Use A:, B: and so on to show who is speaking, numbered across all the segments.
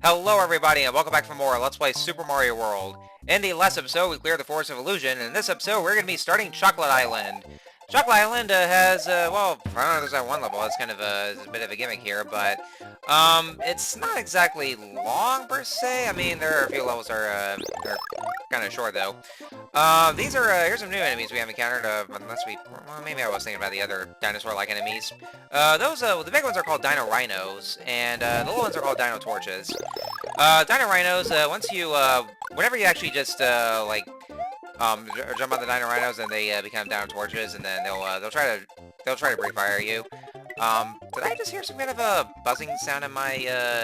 A: Hello everybody and welcome back for more Let's Play Super Mario World. In the last episode we cleared the Forest of Illusion, and in this episode we're going to be starting Chocolate Island. Chocolate Island has, well, I don't know, there's that one level, it's kind of a bit of a gimmick here, but, it's not exactly long per se. I mean, there are a few levels that are kind of short though. These are, here's some new enemies we haven't encountered, unless well, maybe I was thinking about the other dinosaur-like enemies. The big ones are called Dino Rhinos, and, the little ones are called Dino Torches. Dino Rhinos, whenever you actually just, jump on the Dino Rhinos and they, become Dino Torches, and then they'll try to break fire you. Did I just hear some kind of a buzzing sound in my,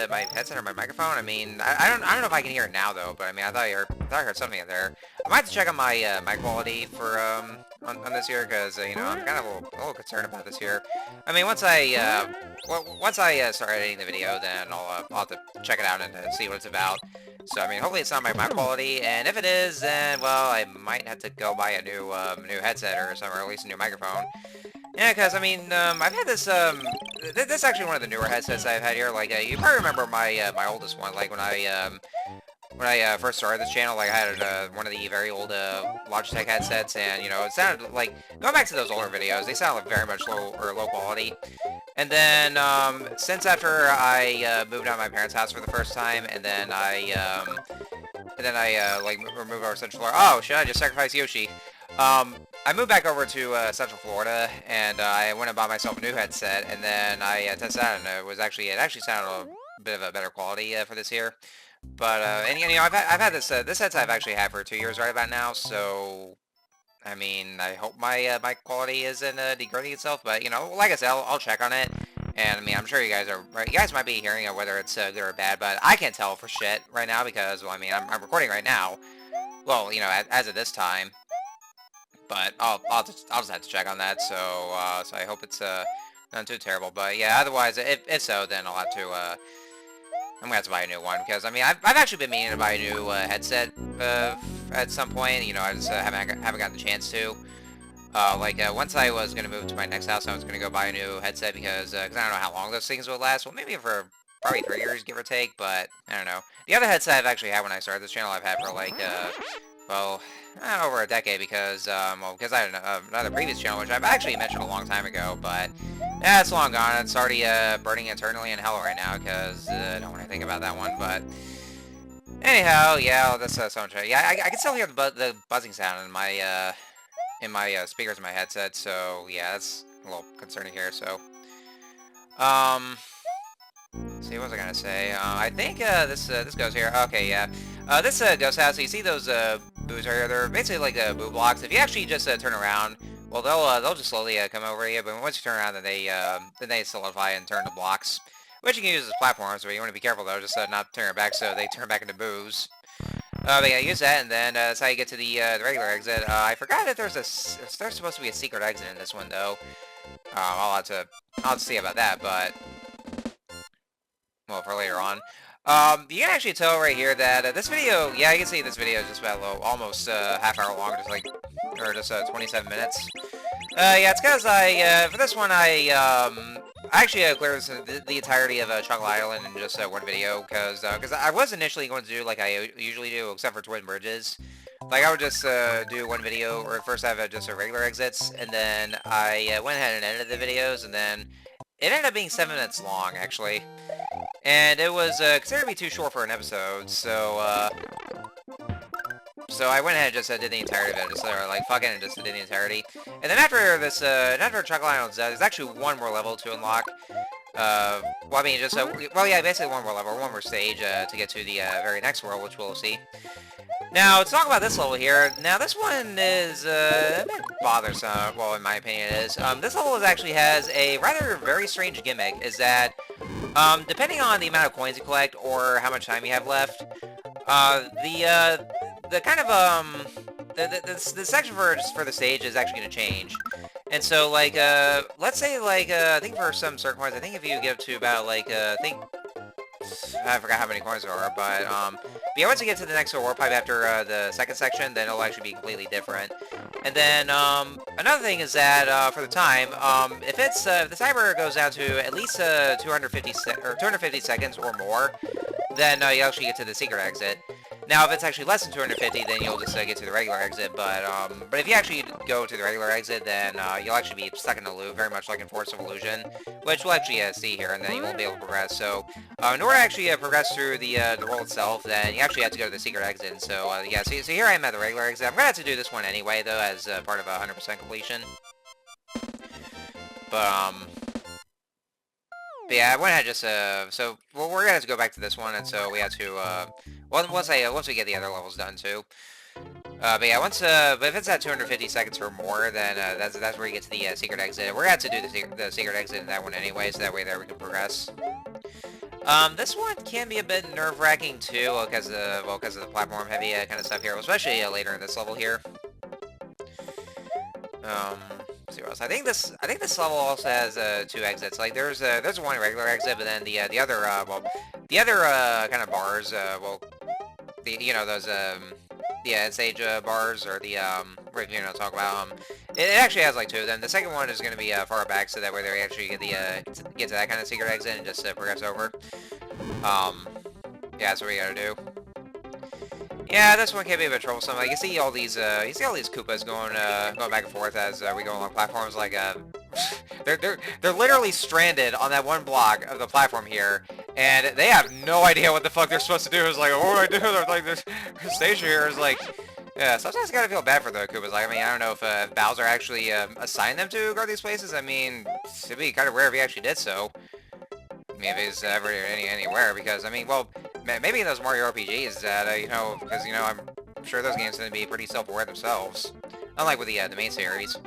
A: my headset or my microphone? I mean, I don't know if I can hear it now, though, but I mean, I thought I heard something in there. I might have to check on my, mic quality for, on this here, because, you know, I'm kind of a little concerned about this here. I mean, once I start editing the video, then I'll have to check it out and see what it's about. So, I mean, hopefully it's not my mic quality, and if it is, then, well, I might have to go buy a new headset or something, or at least a new microphone. Yeah, because, I mean, I've had this, this is actually one of the newer headsets I've had here. Like, you probably remember my, my oldest one, like, when I first started this channel, like, I had, one of the very old, Logitech headsets, and, you know, it sounded like, going back to those older videos, they sound like very much low quality. And then, since after I, moved out of my parents' house for the first time, and then I, like, removed over Central Florida. Oh, should I just sacrifice Yoshi? I moved back over to, Central Florida, and, I went and bought myself a new headset, and then I, tested it out, and it actually sounded a bit of a better quality, for this here. But, and, you know, I've had this, this headset I've actually had for 2 years right about now, so, I mean, I hope my, my quality isn't, degrading itself, but, you know, like I said, I'll check on it. And, I mean, I'm sure you guys might be hearing whether it's, good or bad, but I can't tell for shit right now because, well, I mean, I'm recording right now. Well, you know, as of this time. But I'll just have to check on that, so I hope it's, not too terrible. But, yeah, otherwise, if so, then I'll have to, I'm gonna have to buy a new one, because, I mean, I've actually been meaning to buy a new, headset, at some point. You know, I just, haven't gotten the chance to. Once I was gonna move to my next house, I was gonna go buy a new headset, because I don't know how long those things would last. Well, maybe for probably 3 years, give or take, but I don't know. The other headset I've actually had when I started this channel, I've had for, like, well, over a decade, because, well, because I had another previous channel, which I've actually mentioned a long time ago, but, yeah, it's long gone. It's already, burning eternally in hell right now, because, I don't want to think about that one, but, anyhow, yeah, that's, so much, yeah, I can still hear the buzzing sound in my, speakers in my headset, so, yeah, that's a little concerning here, so, let's see, what was I gonna say? I think, this goes here. Okay, yeah. This, ghost house, so you see those, boos right here? They're basically like, boo blocks. If you actually just, turn around, well, they'll just slowly, come over you, but once you turn around, then they solidify and turn to blocks, which you can use as platforms, but you want to be careful, though, just, not turn it back so they turn back into boos. But yeah, use that, and then, that's how you get to the regular exit. I forgot if there's supposed to be a secret exit in this one, though. I'll have to see about that, but, well, for later on. You can actually tell right here that this video, yeah, you can see this video is just about almost half hour long, just 27 minutes. Yeah, it's because for this one, I actually cleared the entirety of Chocolate Island in just one video, because I was initially going to do like I usually do, except for Twin Bridges. Like, I would just do one video, or first have just a regular exits, and then I went ahead and edited the videos, and then it ended up being 7 minutes long, actually. And it was considered to be too short for an episode, so I went ahead and just did the entirety of it, just like, fuck it, and just did the entirety. And then after this, after Chocolate Island's there's actually one more level to unlock. Well, I mean, just, well, yeah, basically one more level, one more stage, to get to the, very next world, which we'll see. Now, let's talk about this level here. Now, this one is, a bit bothersome, well, in my opinion it is. This level actually has a rather very strange gimmick, is that, depending on the amount of coins you collect, or how much time you have left, the kind of, the section for the stage is actually going to change. And so, like, let's say, like, I think for some certain coins, I think if you get to about, like, I think, I forgot how many coins there are, but yeah, once you get to the next warp pipe after the second section, then it'll actually be completely different. And then another thing is that for the time, if the timer goes down to at least 250 seconds or more, then you actually get to the secret exit. Now, if it's actually less than 250, then you'll just get to the regular exit, but if you actually go to the regular exit, then you'll actually be stuck in a loop, very much like in Force of Illusion, which we'll actually see here, and then you won't be able to progress. So, in order to actually progress through the world itself, then you actually have to go to the secret exit. And so, yeah, so here I am at the regular exit. I'm going to have to do this one anyway, though, as part of 100% completion. But yeah, I went ahead just, so, well, we're gonna have to go back to this one, and so we have to, once we get the other levels done, too. But yeah, but if it's at 250 seconds or more, then, that's where you get to the, secret exit. We're gonna have to do the secret exit in that one anyway, so that way there we can progress. This one can be a bit nerve-wracking, too, because of the platform-heavy, kind of stuff here, especially, later in this level here. See what else. I think this level also has 2 exits. Like there's one regular exit, but then the other kind of bars, those end stage bars, or the talk about it actually has like 2 of them. The second one is going to be far back, so that way they actually get to that kind of secret exit and just progress over. Yeah, that's what we gotta do. Yeah, this one can be a bit troublesome. Like you see all these Koopas going back and forth as we go along platforms. Like they're literally stranded on that one block of the platform here, and they have no idea what the fuck they're supposed to do. It's like, what do I do? They're like, their station here is like, yeah. Sometimes you gotta feel bad for the Koopas. Like, I mean, I don't know if Bowser actually assigned them to guard these places. I mean, it'd be kind of rare if he actually did so. Maybe it's ever anywhere, because I mean, well, maybe in those Mario RPGs that because I'm sure those games tend to be pretty self-aware themselves, unlike with the main series.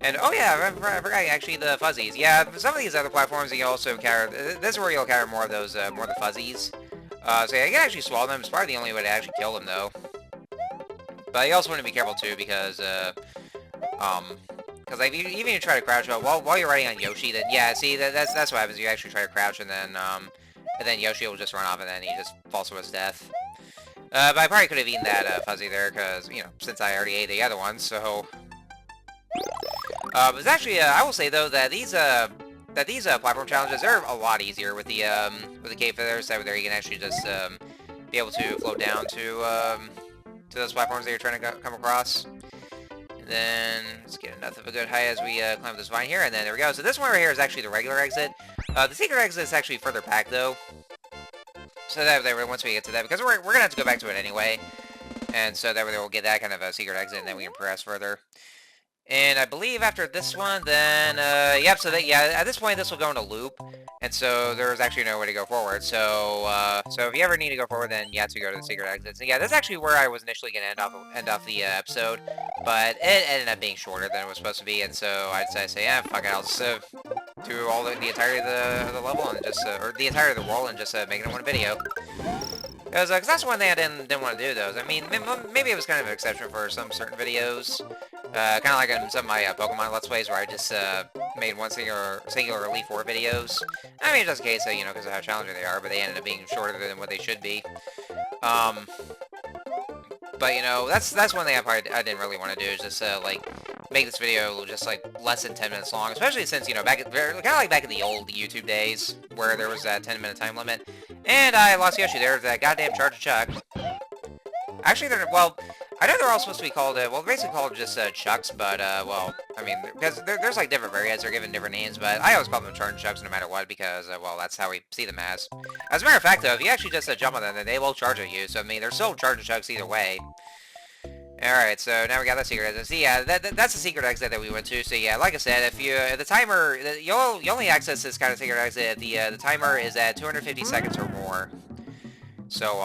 A: And oh yeah, I forgot actually the fuzzies. Yeah, some of these other platforms you also encounter. This is where you'll encounter more of those more of the fuzzies. So yeah, you can actually swallow them. It's probably the only way to actually kill them though. But you also want to be careful too, because like even if you try to crouch while you're riding on Yoshi, then yeah, see that's what happens. You actually try to crouch, and then Yoshi will just run off, and then he just falls to his death. But I probably could have eaten that fuzzy there, because since I already ate the other one. So, but it's actually I will say though that these platform challenges are a lot easier with the cave feathers. So there you can actually just be able to float down to those platforms that you're trying to come across. And then let's get enough of a good height as we climb this vine here, and then there we go. So this one right here is actually the regular exit. The secret exit is actually further back though. So that once we get to that, because we're gonna have to go back to it anyway, and so that way we'll get that kind of a secret exit, and then we can progress further. And I believe after this one, then, yep, so at this point, this will go in a loop, and so there's actually no way to go forward. So, so if you ever need to go forward, then you have to go to the secret exit. So yeah, that's actually where I was initially going to end off the episode, but it ended up being shorter than it was supposed to be, and so I decided to say, yeah, fuck it, I'll just do all the entirety of the level, and just, or the entirety of the world, and just make it in one video. Because that's one thing I didn't want to do, though. I mean, maybe it was kind of an exception for some certain videos. Kind of like in some of my Pokemon Let's Plays, where I just made one singular Elite Four videos. I mean, just in case, because of how challenging they are, but they ended up being shorter than what they should be. But that's one thing I didn't really want to do, is just like make this video just like less than 10 minutes long, especially since kind of like back in the old YouTube days where there was that 10-minute time limit. And I lost Yoshi there, that goddamn Charge and Chuck. Actually, I know they're all supposed to be called, basically called just Chucks, but, well, I mean, because there's like different variants, they're given different names, but I always call them Charge and Chucks no matter what, because, well, that's how we see them as. As a matter of fact, though, if you actually just jump on them, then they will charge at you, so, I mean, they're still Charge and Chucks either way. Alright, so now we got that secret exit. So yeah, that's the secret exit that we went to. So yeah, like I said, if the timer, you only access this kind of secret exit if the timer is at 250 seconds or more. So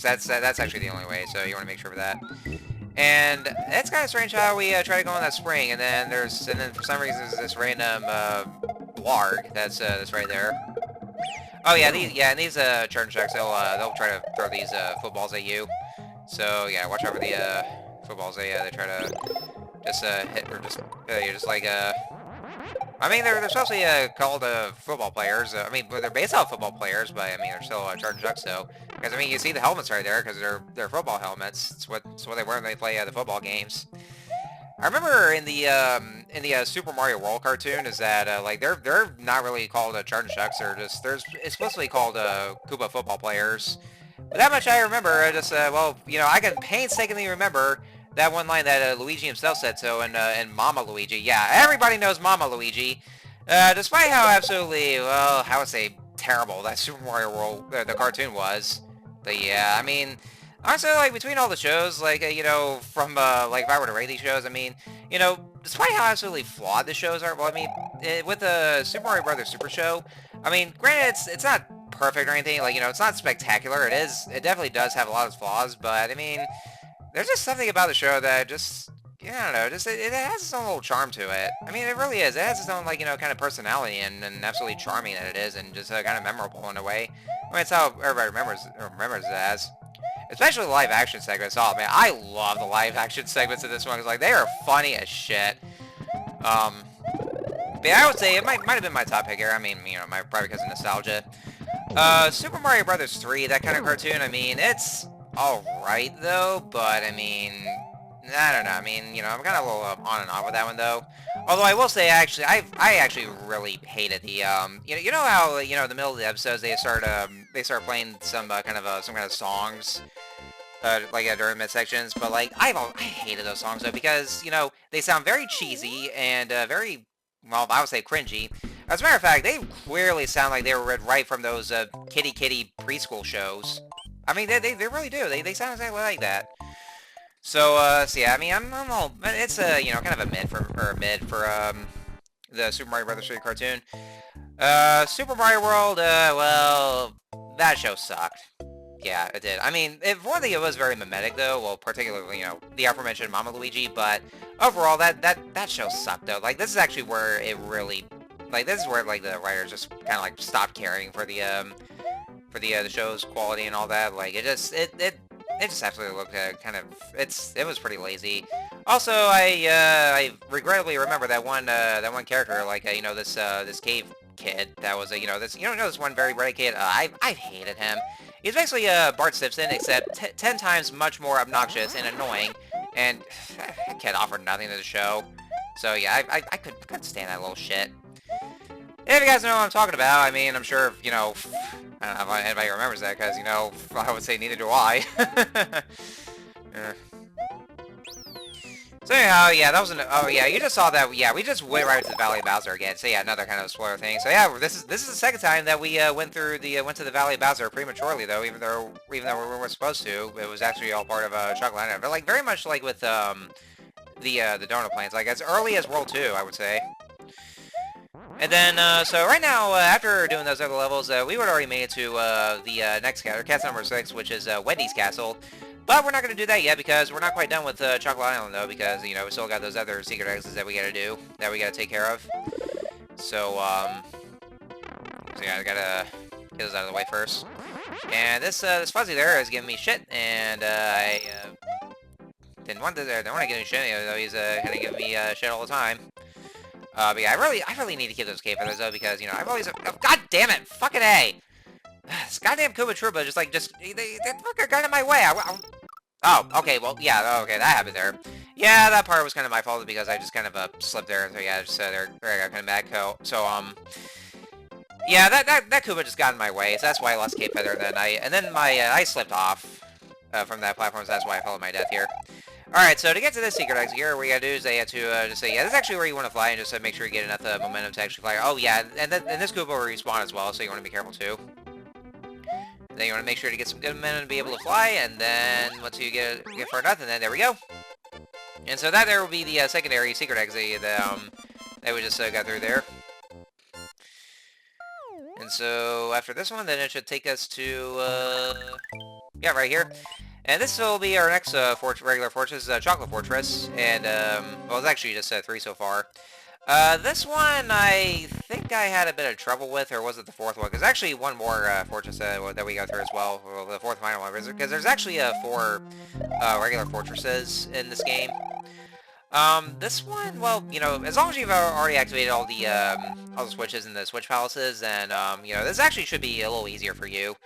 A: that's actually the only way. So you want to make sure of that. And it's kind of strange how we try to go in that spring, and then for some reason there's this random blarg that's right there. Oh yeah, these Charge and Chucks, they'll try to throw these footballs at you. So yeah, watch out for the footballs. They try to just hit, or just like I mean, they're supposed to be called football players. I mean, they're based off football players, but I mean they're still Charge and Chucks though. Because I mean, you see the helmets right there, because they're football helmets. It's what they wear when they play the football games. I remember in the in the Super Mario World cartoon is that like they're not really called Charging Shucks. They're explicitly called Koopa football players. But that much I remember. Well, you know, I can painstakingly remember that one line that Luigi himself said so in Mama Luigi. Yeah, everybody knows Mama Luigi. Despite how absolutely, well, I would say terrible that Super Mario World, the cartoon was. But yeah, I mean, honestly, like, between all the shows, like, you know, from, like, if I were to rate these shows, I mean, you know, despite how absolutely flawed the shows are, well, I mean, with the Super Mario Brothers Super Show, I mean, granted, it's not perfect or anything, like, you know, it's not spectacular, it definitely does have a lot of flaws, but, I mean, there's just something about the show that just, yeah, I don't know, just, it has its own little charm to it. I mean, it really is. It has its own, like, you know, kind of personality and absolutely charming that it is, and just kind of memorable in a way. I mean, it's how everybody remembers it as. Especially the live action segments. Oh, man, I love the live action segments of this one, because, like, they are funny as shit. But yeah, I would say it might have been my top pick here. I mean, you know, probably because of nostalgia. Super Mario Brothers 3, that kind of cartoon, I mean, it's alright, though, but, I mean, I don't know, I mean, you know, I'm kind of a little on and off with that one, though. Although I will say, actually, I actually really hated the, you know how, you know, in the middle of the episodes, they start playing some kind of songs, like, during mid-sections, but, like, I hated those songs, though, because, you know, they sound very cheesy and, very, well, I would say cringy. As a matter of fact, they clearly sound like they were read right from those, kitty preschool shows. I mean, they really do. They sound exactly like that. So yeah, I mean, I'm all, it's you know, kind of a mid for the Super Mario Brothers 3 cartoon. Super Mario World, well, that show sucked. Yeah, it did. I mean, for one thing, it was very mimetic, though. Well, particularly, you know, the aforementioned Mama Luigi, but overall, that show sucked, though. Like, this is actually where it really, like, this is where, like, the writers just kind of, like, stopped caring for the show's quality and all that. Like, it just absolutely looked kind of, it was pretty lazy. Also, I regrettably remember that one character, like, you know, this cave kid that was, you know, this one very bright kid. I hated him. He's basically Bart Simpson, except 10 times much more obnoxious and annoying, and that kid offered nothing to the show. So yeah, I couldn't stand that little shit. If you guys know what I'm talking about, I mean, I'm sure, you know, I don't know if anybody remembers that, because, you know, I would say neither do I. So anyhow, yeah, that was oh yeah, you just saw that, yeah, we just went right to the Valley of Bowser again, so yeah, another kind of spoiler thing. So yeah, this is the second time that we went to the Valley of Bowser prematurely, though, even though we weren't supposed to. It was actually all part of Chocolate Island, but, like, very much like with the Donut Plains, like, as early as World 2, I would say. And then, so right now, after doing those other levels, we would already made it to the next castle number 6, which is Wendy's Castle. But we're not going to do that yet, because we're not quite done with Chocolate Island, though, because, you know, we still got those other secret exits that we got to do, that we got to take care of. So yeah, I got to get those out of the way first. And this Fuzzy there is giving me shit, and I didn't want to give me shit, though he's kind of giving me shit all the time. But yeah, I really need to keep those cave feathers, though, because, you know, I've always, oh, god damn it, fucking A! This goddamn Koopa Troopa they fucking got in my way. Oh, okay, well, yeah, okay, that happened there. Yeah, that part was kind of my fault, because I just kind of slipped there, so yeah, just there, I got kind of mad. So yeah, that Koopa just got in my way, so that's why I lost Cape Feather, and then I slipped off from that platform, so that's why I fell to my death here. Alright, so to get to this secret exit here, what you gotta do is they have to just say, yeah, this is actually where you want to fly, and just make sure you get enough momentum to actually fly. Oh, yeah, and this Koopa will respawn as well, so you want to be careful, too. Then you want to make sure to get some good momentum to be able to fly, and then once you get far enough, and then there we go. And so that there will be the secondary secret exit that we just got through there. And so after this one, then it should take us to, yeah, right here. And this will be our next regular fortress, Chocolate Fortress, and, well, it's actually just 3 so far. This one, I think I had a bit of trouble with, or was it the 4th one? Because actually one more fortress that we go through as well, the 4th final one, because there's actually 4 regular fortresses in this game. This one, well, you know, as long as you've already activated all the switches in the switch palaces, then, you know, this actually should be a little easier for you.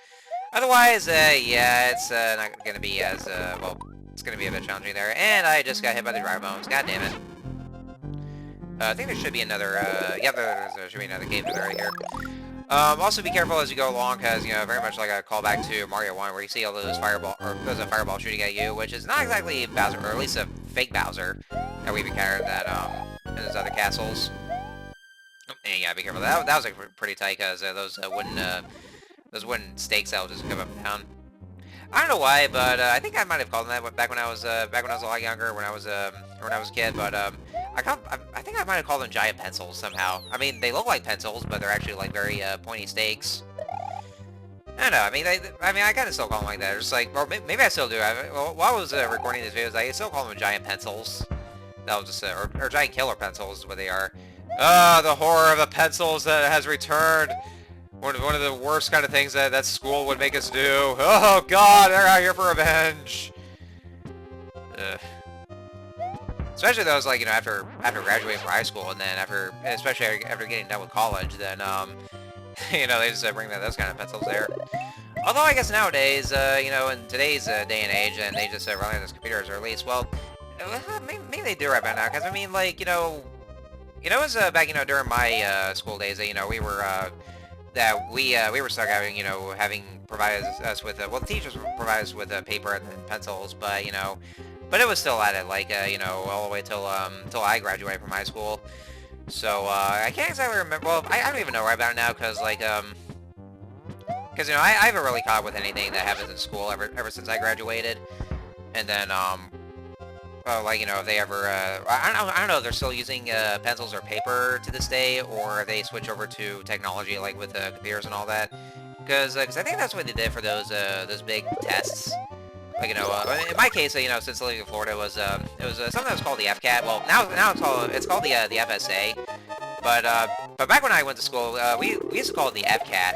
A: Otherwise, yeah, it's not going to be as, well, it's going to be a bit challenging there. And I just got hit by the dry bones. God damn it. I think there should be another, yeah, there should be another cave right here. Also be careful as you go along, because, you know, very much like a callback to Mario 1, where you see all those fireball shooting at you, which is not exactly Bowser, or at least a fake Bowser that we've encountered that, in those other castles. And yeah, be careful. That was like pretty tight, because those wooden stakes that will just come up and down. I don't know why, but I think I might have called them that back when I was a lot younger, when I was a kid. But I think I might have called them giant pencils somehow. I mean, they look like pencils, but they're actually like very pointy stakes. I don't know. I mean, I kind of still call them like that. It's like, or maybe I still do. Well, while I was recording these videos, I still call them giant pencils. That was just or giant killer pencils is what they are. Ah, the horror of the pencils that has returned. One of the worst kind of things that school would make us do. Oh god, they're out here for revenge. Ugh. Especially those, like, you know, after graduating from high school, and then especially after getting done with college, then you know, they just bring those kind of pencils there. Although I guess nowadays, you know, in today's day and age, and they just run on those computers, or at least, well, maybe they do right about now, because I mean, like, you know, it was back, you know, during my school days that, you know, we were stuck having, you know, provided us with, well, the teachers would provide us with paper and pencils, but, you know, but it was still at it, like, you know, all the way till I graduated from high school. So, I can't exactly remember, well, I don't even know right about it now, because, like, because, you know, I haven't really caught up with anything that happens in school ever since I graduated, and then, well, like, you know, if they ever, I don't know if they're still using pencils or paper to this day, or if they switch over to technology, like with computers and all that. Because I think that's what they did for those big tests. Like, you know, in my case, you know, since living in Florida, it was something that was called the FCAT. Well, now it's called the FSA. But back when I went to school, we used to call it the FCAT.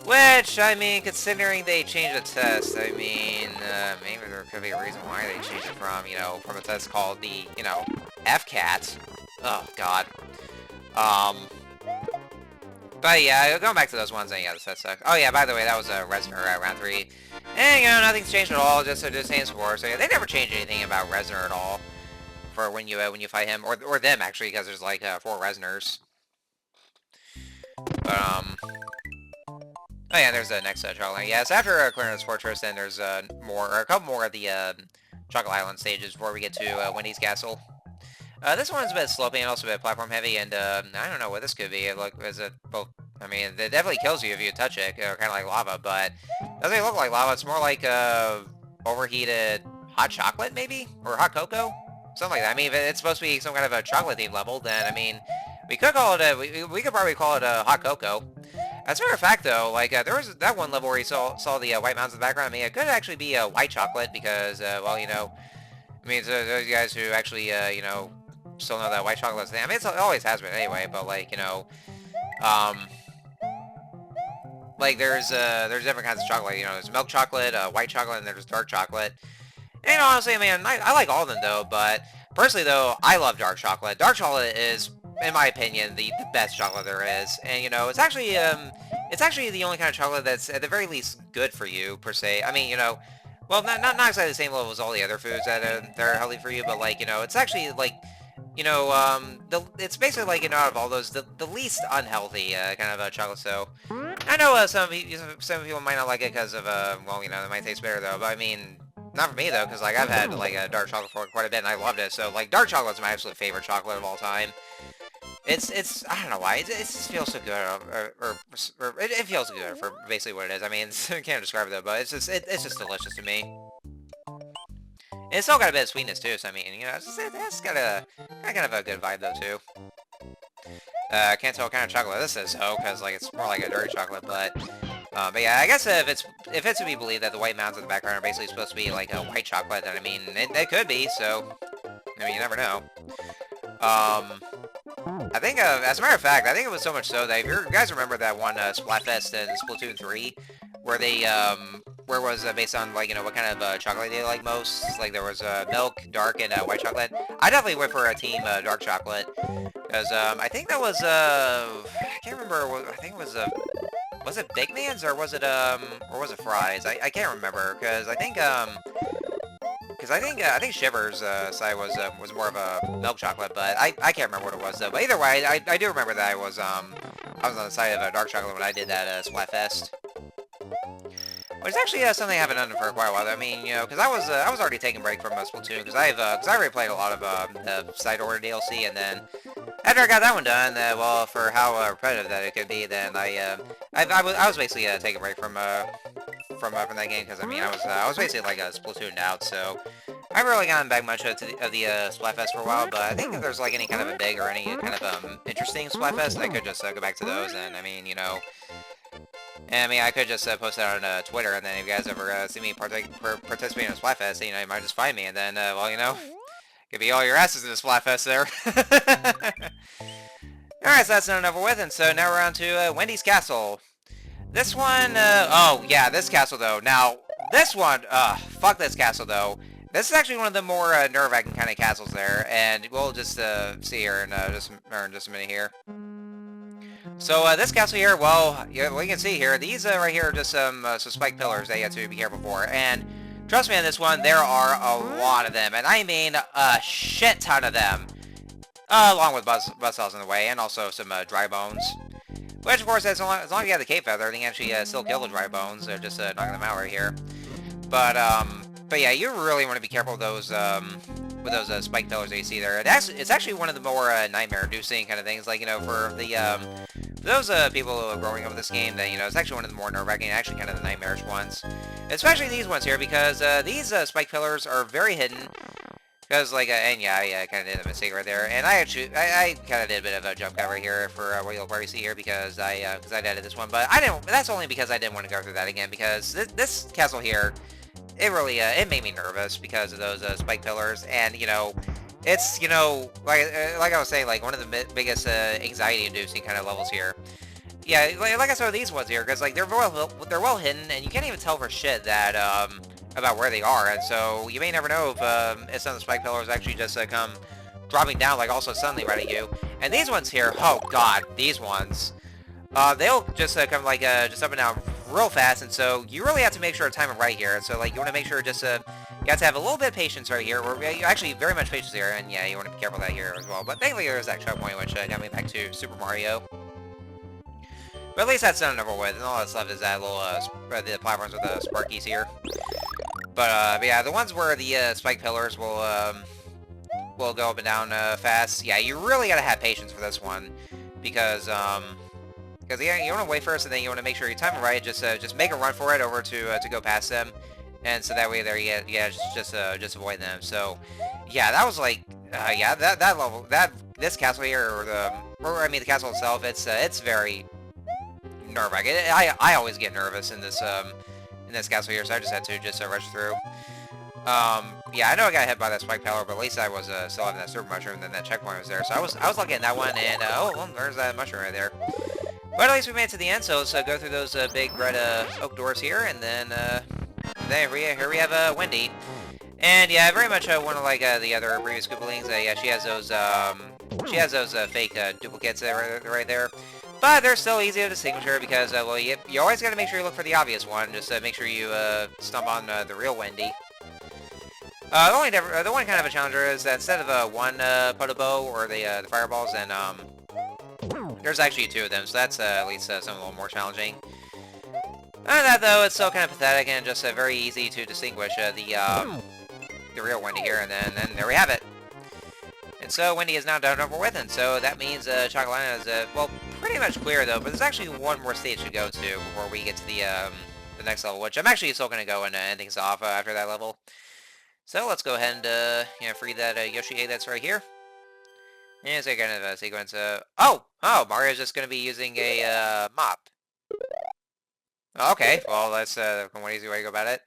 A: Which, I mean, considering they changed the test, I mean, maybe there could be a reason why they changed it from, you know, from a test called the, you know, FCAT. Oh, God. But yeah, going back to those ones, and yeah, that sucks. Oh yeah, by the way, that was Reznor at round 3. And, you know, nothing's changed at all, just Saints 4. So yeah, they never changed anything about Reznor at all for when you fight him, or them, actually, because there's, like, 4 Reznors. But, oh yeah, there's the next chocolate. Yeah, so after clearing this fortress, then there's a couple more of the Chocolate Island stages before we get to Wendy's Castle. This one's a bit slopey and also a bit platform heavy, and I don't know what this could be. Is it both? I mean, it definitely kills you if you touch it, kind of like lava, but it doesn't look like lava. It's more like overheated hot chocolate, maybe, or hot cocoa, something like that. I mean, if it's supposed to be some kind of a chocolate-themed level, then I mean, we could call it we could probably call it a hot cocoa. As a matter of fact, though, like, there was that one level where you saw the white mountains in the background. I mean, it could actually be white chocolate because, well, you know, I mean, those guys who actually, you know, still know that white chocolate's thing. I mean, it always has been anyway, but, like, you know, like, there's different kinds of chocolate. You know, there's milk chocolate, white chocolate, and there's dark chocolate. And, you know, honestly, man, I like all of them, though, but personally, though, I love dark chocolate. Dark chocolate is, in my opinion, the best chocolate there is. And, you know, it's actually the only kind of chocolate that's, at the very least, good for you, per se. I mean, you know, well, not exactly the same level as all the other foods that are healthy for you, but, like, you know, it's actually, like, you know, it's basically, like, you know, out of all those, the least unhealthy kind of chocolate. So I know some people might not like it because of, well, you know, it might taste better, though, but I mean, not for me, though, because, like, I've had, like, a dark chocolate for quite a bit, and I loved it. So, like, dark chocolate's my absolute favorite chocolate of all time. It's I don't know why, it just feels so good, or it feels good for basically what it is. I mean, I can't describe it, though, but it's just delicious to me. And it's still got a bit of sweetness, too, so I mean, you know, it's got kind of a good vibe, though, too. I can't tell what kind of chocolate this is, though, because, like, it's more like a dirty chocolate, but yeah, I guess if it's to be believed that the white mountains in the background are basically supposed to be, like, a white chocolate, then, I mean, it could be, so, I mean, you never know. I think, as a matter of fact, I think it was so much so that if you guys remember that one Splatfest in Splatoon 3, where they, where it was based on, like, you know, what kind of chocolate they like most. Like, there was milk, dark, and white chocolate. I definitely went for a team dark chocolate, because I think that was, I can't remember, I think it was it Big Man's, or was it Fry's? I can't remember, because I think, because I think Shiver's side was more of a milk chocolate, but I can't remember what it was though. But either way, I do remember that I was on the side of dark chocolate when I did that Splatfest. Which is actually something I haven't done for quite a while. I mean, you know, because I was already taking a break from Splatoon because I already played a lot of the side order DLC, and then after I got that one done, well, for how repetitive that it could be, then I was basically taking a break from that game because I mean I was basically like Splatooned out, so I haven't really gotten back much of the Splatfest for a while. But I think if there's like any kind of a big or any kind of interesting Splatfest, I could just go back to those, and I mean, you know. And I mean, I could just post it on Twitter, and then if you guys ever see me participate in a Splatfest, you know, you might just find me, and then, well, you know, could be all your asses in a Splatfest there. Alright, so that's done and over with, and so now we're on to Wendy's Castle. This one, oh, yeah, this castle, though. Now, this one, fuck this castle, though. This is actually one of the more nerve-wracking kind of castles there, and we'll just see here in just a minute here. So, this castle here, well, you can see here, these right here are just some spiked pillars that you have to be careful for, and trust me on this one, there are a lot of them, and I mean a shit ton of them, along with buzzsaws in the way, and also some dry bones, which, of course, as long as you have the cape feather, they can actually still kill the dry bones, they're just knocking them out right here, but yeah, you really want to be careful with those spike pillars that you see there. It's actually one of the more nightmare-inducing kind of things, like, you know, for those people who are growing up with this game, that, you know, it's actually one of the more nerve-wracking, actually kind of the nightmarish ones. Especially these ones here, because these spike pillars are very hidden. Because, like, and yeah, I kind of did a mistake right there. And I kind of did a bit of a jump cut right here for what you'll probably see here, because I added this one. But I didn't, that's only because I didn't want to go through that again, because this castle here, it really, it made me nervous because of those spike pillars, and, you know, it's, you know, like I was saying, like, one of the biggest anxiety-inducing kind of levels here. Yeah, like I said with these ones here, because, like, they're well hidden, and you can't even tell for shit that, about where they are, and so you may never know if some of the spike pillars actually just come dropping down, like, also suddenly right at you. And these ones here, oh god, these ones, they'll just come, like, just up and down real fast, and so you really have to make sure to time it right here. And so, like, you want to make sure just you have to have a little bit of patience right here, or you actually very much patience here, and yeah, you want to be careful of that here as well. But thankfully there's that checkpoint, which got me back to Super Mario. But at least that's done and over with, and all that's left is that little the platforms with the Sparkies here. But yeah, the ones where the spike pillars will go up and down fast. Yeah, you really gotta have patience for this one, because yeah, you want to wait first, and then you want to make sure you time it right. Just make a run for it over to go past them, and so that way there you get, just avoid them. So yeah, that was like yeah, that level, this castle here, or I mean the castle itself, it's very nerve-wracking. I always get nervous in this castle here, so I just had to rush through. Yeah, I know I got hit by that spike pillar, but at least I was still having that super mushroom, and then that checkpoint was there, so I was lucky in that one. And oh, well, there's that mushroom right there. But at least we made it to the end, so let's go through those big red oak doors here, and then here we have Wendy. And yeah, very much one of like the other previous Koopalings. Yeah, she has those fake duplicates right there. But they're still easy to distinguish her because, well, you always got to make sure you look for the obvious one. Just make sure you stump on the real Wendy. The one kind of a challenger is that instead of one Podobo or the fireballs, and there's actually two of them, so that's at least something a little more challenging. Other than that, though, it's still kind of pathetic and just very easy to distinguish the real Wendy here, and then there we have it. And so Wendy is now done over with, and so that means Chocolina is well, pretty much clear though. But there's actually one more stage to go to before we get to the next level, which I'm actually still gonna go and end things off after that level. So let's go ahead and free that Yoshi egg that's right here. And it's a kind of a sequence. Oh, Mario's just gonna be using a mop. Okay, well that's one easy way to go about it.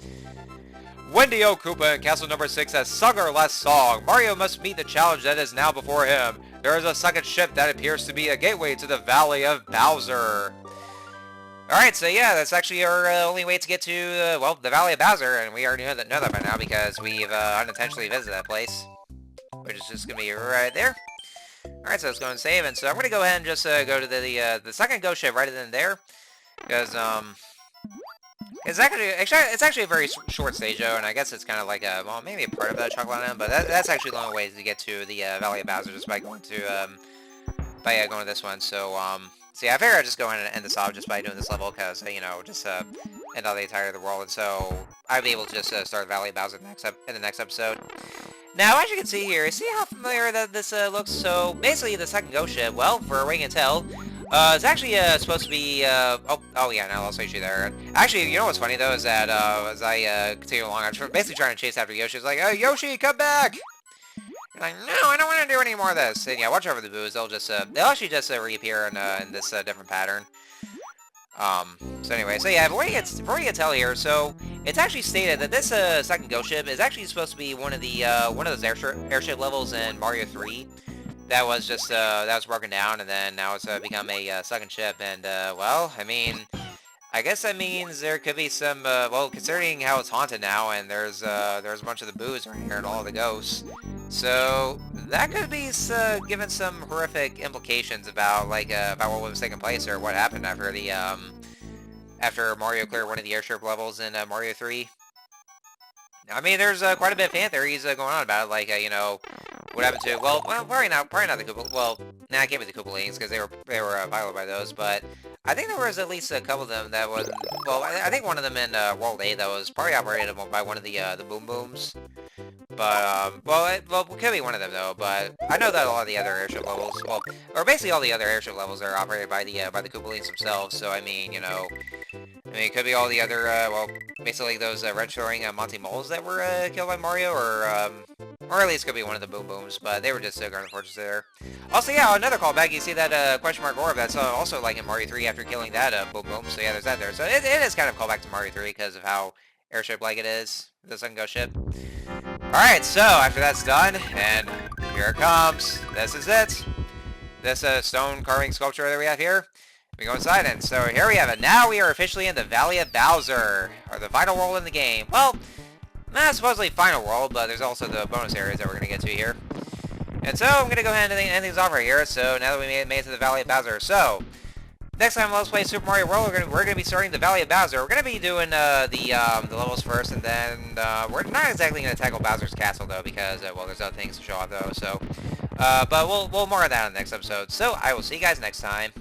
A: Wendy O. Koopa in Castle Number 6 has sung her last song. Mario must meet the challenge that is now before him. There is a second ship that appears to be a gateway to the Valley of Bowser. Alright, so yeah, that's actually our only way to get to, well, the Valley of Bowser, and we already know that by now because we've unintentionally visited that place. Which is just going to be right there. Alright, so let's go and save, and so I'm going to go ahead and just go to the second ghost ship right in there. Because, It's actually a very short stage though, and I guess it's kind of like a, well, maybe a part of the Chocolate Island, but that's actually the only way to get to the Valley of Bowser, just by going to going to this one. So yeah, I figured I'd just go ahead and end this off just by doing this level, because you know, just end all the entirety of the world, and so I'd be able to just start Valley of Bowser in the next episode. Now, as you can see here, see how familiar that this looks? So, basically, the second ghost ship, well, for what you can tell, it's actually supposed to be, oh yeah, now I'll show you there. Actually, you know what's funny, though, is that, as I continue along, I'm basically trying to chase after Yoshi. It's like, oh, Yoshi, come back! I'm like, no, I don't want to do any more of this. And yeah, watch over the boos. They'll actually just reappear in this different pattern. So anyway, so yeah, before you can tell here, so it's actually stated that this second ghost ship is actually supposed to be one of those airship levels in Mario 3 that was just that was broken down, and then now it's become a second ship. And well, I mean, I guess that means there could be some well, considering how it's haunted now, and there's a bunch of the boos right here and all the ghosts. So that could be given some horrific implications about about what was taking place or what happened after the after Mario cleared one of the airship levels in Mario 3. I mean, there's quite a bit of fan theories going on about it, like you know, what happened to, well, probably not the Koopa, well, nah, it can't be the Koopalings, because they were piloted by those, but I think there was at least a couple of them that was, well, I think one of them in World 8 that was probably operated by one of the Boom Booms. But, well, it could be one of them, though, but I know that a lot of the other airship levels, well, or basically all the other airship levels are operated by the Koopalings themselves, so, I mean, you know, it could be all the other, well, basically those red-shoring Monty Moles that were killed by Mario, or at least it could be one of the Boom Booms, but they were just guarding the fortress there. Also, yeah, another callback, you see that question mark orb that's also like in Mario 3 after killing that Boom Boom, so yeah, there's that there. So it is kind of callback to Mario 3 because of how airship-like it is, the Sun Ghost ship. Alright, so after that's done, and here it comes. This is it. This stone carving sculpture that we have here. We go inside, and so here we have it. Now we are officially in the Valley of Bowser, or the final world in the game. Well, not supposedly final world, but there's also the bonus areas that we're going to get to here. And so I'm going to go ahead and end things off right here. So now that we made it to the Valley of Bowser, so next time Let's Play Super Mario World, we're going to be starting the Valley of Bowser. We're going to be doing the levels first, and then we're not exactly going to tackle Bowser's Castle though, because well, there's other things to show off though. So, but we'll more on that in the next episode. So I will see you guys next time.